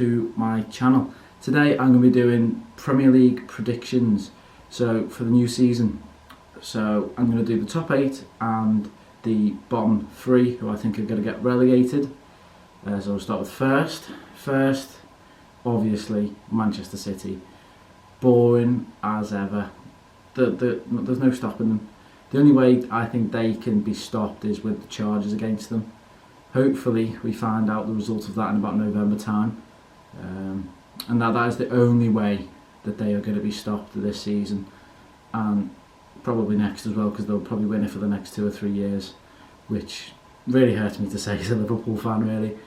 to my channel. Today I'm going to be doing Premier League predictions for the new season. So I'm going to do the top 8 and the bottom 3 who I think are going to get relegated. So we'll start with first, obviously Manchester City. Boring as ever. There's no stopping them. The only way I think they can be stopped is with the charges against them. Hopefully we find out the result of that in about November time. And that is the only way that they are going to be stopped this season, and probably next as well, because they'll probably win it for the next 2 or 3 years, which really hurts me to say as a Liverpool fan, really.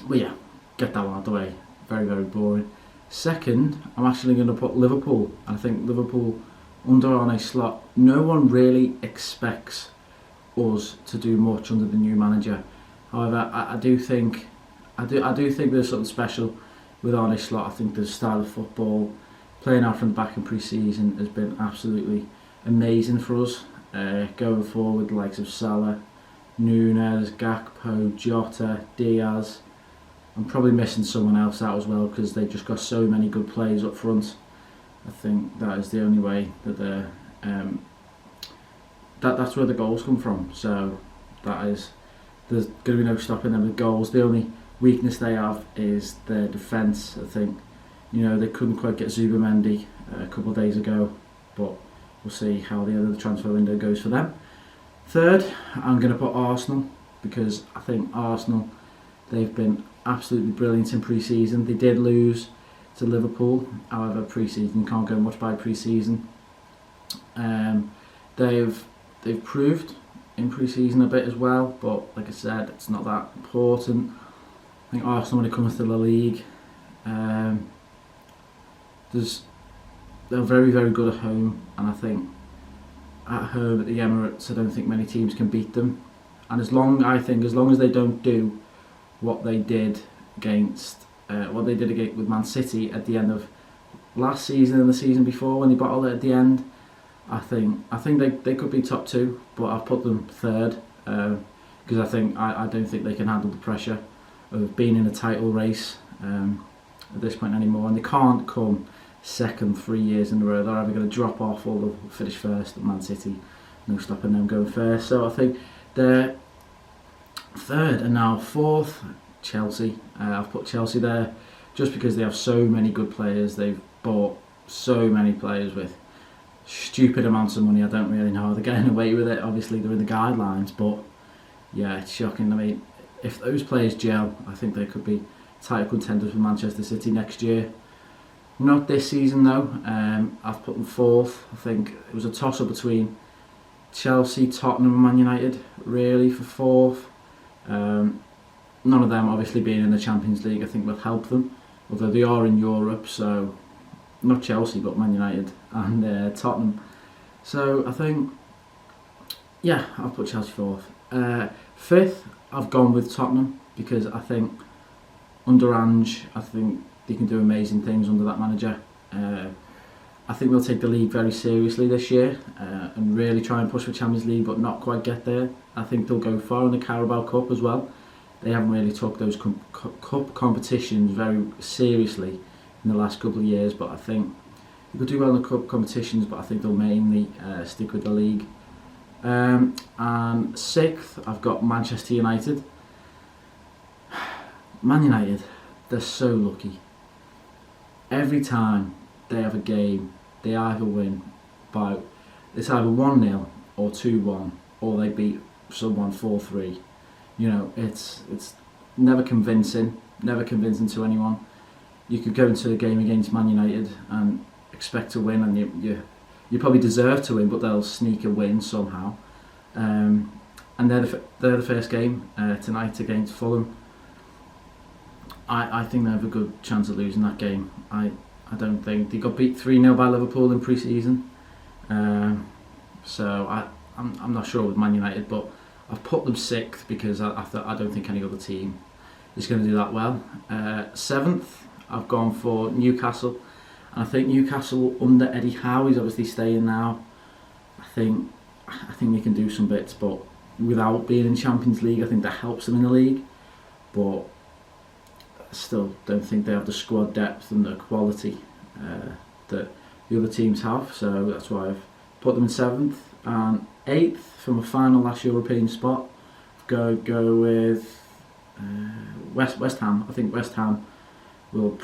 But yeah, get that one out of the way. Very, very boring. Second, I'm actually going to put Liverpool. I think Liverpool under Arne Slot, no one really expects us to do much under the new manager. However, I do think there's something special with Arne Slot. I think the style of football, playing out from the back in pre-season, has been absolutely amazing for us. Going forward, the likes of Salah, Núñez, Gakpo, Jota, Diaz. I'm probably missing someone else out as well because they've just got so many good players up front. I think that is the only way that that's where the goals come from. So there's going to be no stopping them with goals. The only weakness they have is their defence. I think, they couldn't quite get Zubimendi a couple of days ago, but we'll see how the end of the transfer window goes for them. Third, I'm going to put Arsenal, because I think Arsenal, they've been absolutely brilliant in pre-season. They did lose to Liverpool, however pre-season, can't go much by pre-season. They've proved in pre-season a bit as well, but like I said, it's not that important. I think Arsenal, when it comes to the league, they're very, very good at home, and I think at home at the Emirates, I don't think many teams can beat them. And as long as they don't do what they did with Man City at the end of last season and the season before, when they bottled it at the end, I think they could be top 2, but I've put them third because I don't think they can handle the pressure of being in a title race at this point anymore, and they can't come second 3 years in a row. They're either going to drop off or they'll finish first at Man City. No stopping them going first. So I think they're third, and now fourth, Chelsea. I've put Chelsea there just because they have so many good players. They've bought so many players with stupid amounts of money. I don't really know how they're getting away with it. Obviously they're in the guidelines, but yeah, it's shocking. I mean, if those players gel, I think they could be title contenders for Manchester City next year. Not this season though. I've put them fourth. I think it was a toss-up between Chelsea, Tottenham and Man United, really, for fourth. None of them obviously being in the Champions League I think will help them, although they are in Europe, so not Chelsea but Man United and Tottenham. So I think, yeah, I'll put Chelsea fourth. Fifth, I've gone with Tottenham because I think under Ange, I think they can do amazing things under that manager. I think they'll take the league very seriously this year and really try and push for Champions League but not quite get there. I think they'll go far in the Carabao Cup as well. They haven't really took those cup competitions very seriously in the last couple of years, but I think they could do well in the cup competitions, but I think they'll mainly stick with the league. And sixth, I've got Manchester United. Man United, they're so lucky. Every time they have a game, they either win by, it's either 1-0 or 2-1, or they beat someone 4-3. It's never convincing to anyone. You could go into a game against Man United and expect to win, and you probably deserve to win, but they'll sneak a win somehow. And they're the first game tonight against Fulham. I think they have a good chance of losing that game. I don't think they got beat 3-0 by Liverpool in pre-season. So I'm not sure with Man United, but I've put them sixth because I don't think any other team is going to do that well. Seventh, I've gone for Newcastle, and I think Newcastle under Eddie Howe, he's obviously staying now. I think they can do some bits, but without being in Champions League, I think that helps them in the league. But still don't think they have the squad depth and the quality that the other teams have. So that's why I've put them in 7th. And 8th for my final last European spot. Go with West Ham. I think West Ham will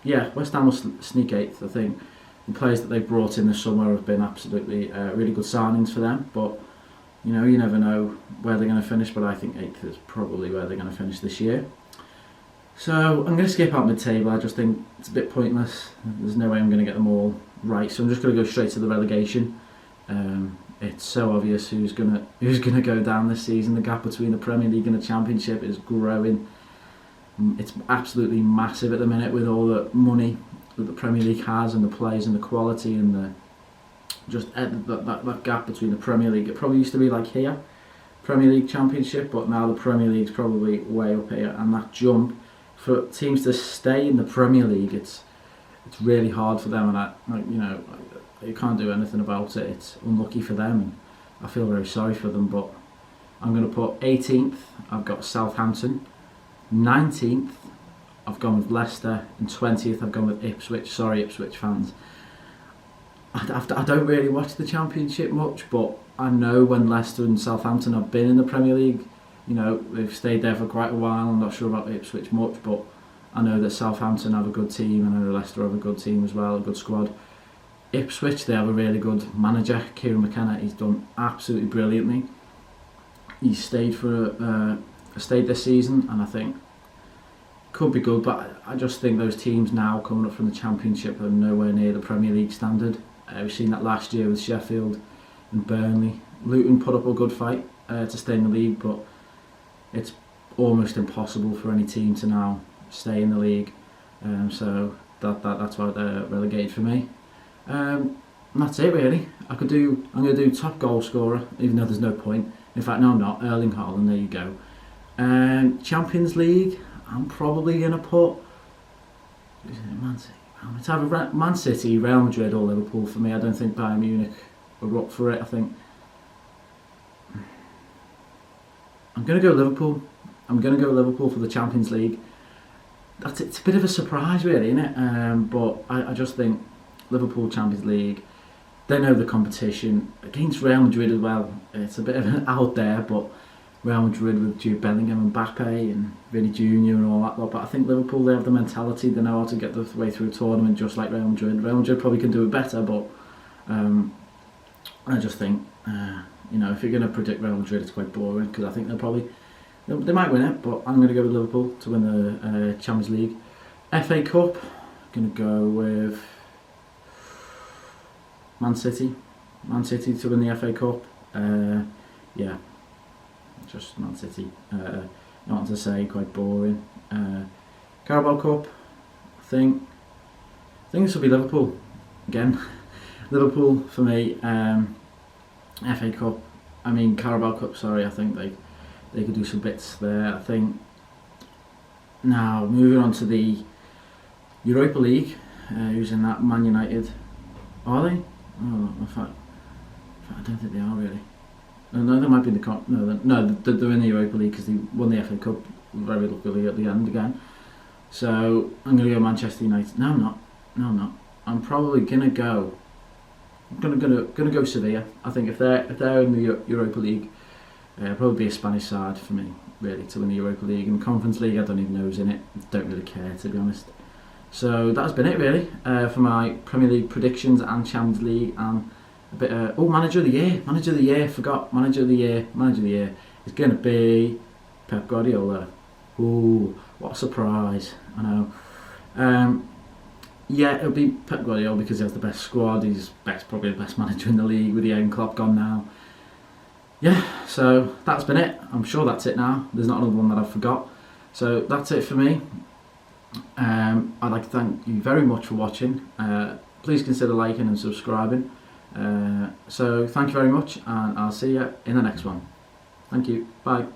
West Ham will sneak 8th. I think the players that they've brought in this summer have been absolutely really good signings for them. But you never know where they're going to finish. But I think 8th is probably where they're going to finish this year. So I'm going to skip out mid-table. I just think it's a bit pointless. There's no way I'm going to get them all right. So I'm just going to go straight to the relegation. It's so obvious who's gonna go down this season. The gap between the Premier League and the Championship is growing. It's absolutely massive at the minute with all the money that the Premier League has and the players and the quality and that gap between the Premier League. It probably used to be like here, Premier League Championship, but now the Premier League's probably way up here. And that jump for teams to stay in the Premier League, it's really hard for them. And you can't do anything about it. It's unlucky for them, and I feel very sorry for them. But I'm going to put 18th. I've got Southampton. 19th, I've gone with Leicester, and 20th, I've gone with Ipswich. Sorry, Ipswich fans. I don't really watch the Championship much, but I know when Leicester and Southampton have been in the Premier League, they've stayed there for quite a while. I'm not sure about Ipswich much, but I know that Southampton have a good team, and I know Leicester have a good team as well, a good squad. Ipswich, they have a really good manager, Kieran McKenna. He's done absolutely brilliantly. He's stayed this season, and I think could be good. But I just think those teams now coming up from the Championship are nowhere near the Premier League standard. We've seen that last year with Sheffield and Burnley. Luton put up a good fight to stay in the league, but it's almost impossible for any team to now stay in the league. So that's why they're relegated for me. And that's it really. I'm going to do top goal scorer, even though there's no point. In fact, no, I'm not. Erling Haaland, there you go. Champions League, I'm probably going to put Man City. It's either Man City, Real Madrid or Liverpool for me. I don't think Bayern Munich are up for it. I think I'm going to go Liverpool. I'm going to go Liverpool for the Champions League. It's a bit of a surprise really, isn't it? But I just think Liverpool Champions League, they know the competition against Real Madrid as well. It's a bit of an out there, but Real Madrid with Jude Bellingham and Mbappe and Vinny Jr. and all that lot. But I think Liverpool, they have the mentality, they know how to get the way through a tournament just like Real Madrid. Real Madrid probably can do it better, but I just think if you're going to predict Real Madrid, it's quite boring, because I think they might win it, but I'm going to go with Liverpool to win the Champions League. FA Cup, I'm going to go with Man City to win the FA Cup. Just Man City. Not to say, quite boring. Carabao Cup, I think this will be Liverpool again. Liverpool for me. FA Cup, Carabao Cup. Sorry, I think they could do some bits there. I think. Now moving on to the Europa League, who's in that? Man United. Are they? Oh, in fact, I don't think they are really. No, they might be they're in the Europa League because they won the FA Cup very luckily at the end again. So I'm going to go Manchester United. No, I'm not. I'm probably going to go. I'm going to go Sevilla. I think if they're in the Europa League, probably be a Spanish side for me really to win the Europa League. And Conference League, I don't even know who's in it. Don't really care, to be honest. So that's been it really for my Premier League predictions and Champions League and a bit. Manager of the Year. Forgot Manager of the Year. It's going to be Pep Guardiola. Ooh, what a surprise! I know. It'll be Pep Guardiola because he has the best squad. He's probably the best manager in the league with Jurgen Klopp gone now. Yeah, so that's been it. I'm sure that's it now. There's not another one that I've forgot. So that's it for me. I'd like to thank you very much for watching. Please consider liking and subscribing. So thank you very much, and I'll see you in the next one. Thank you. Bye.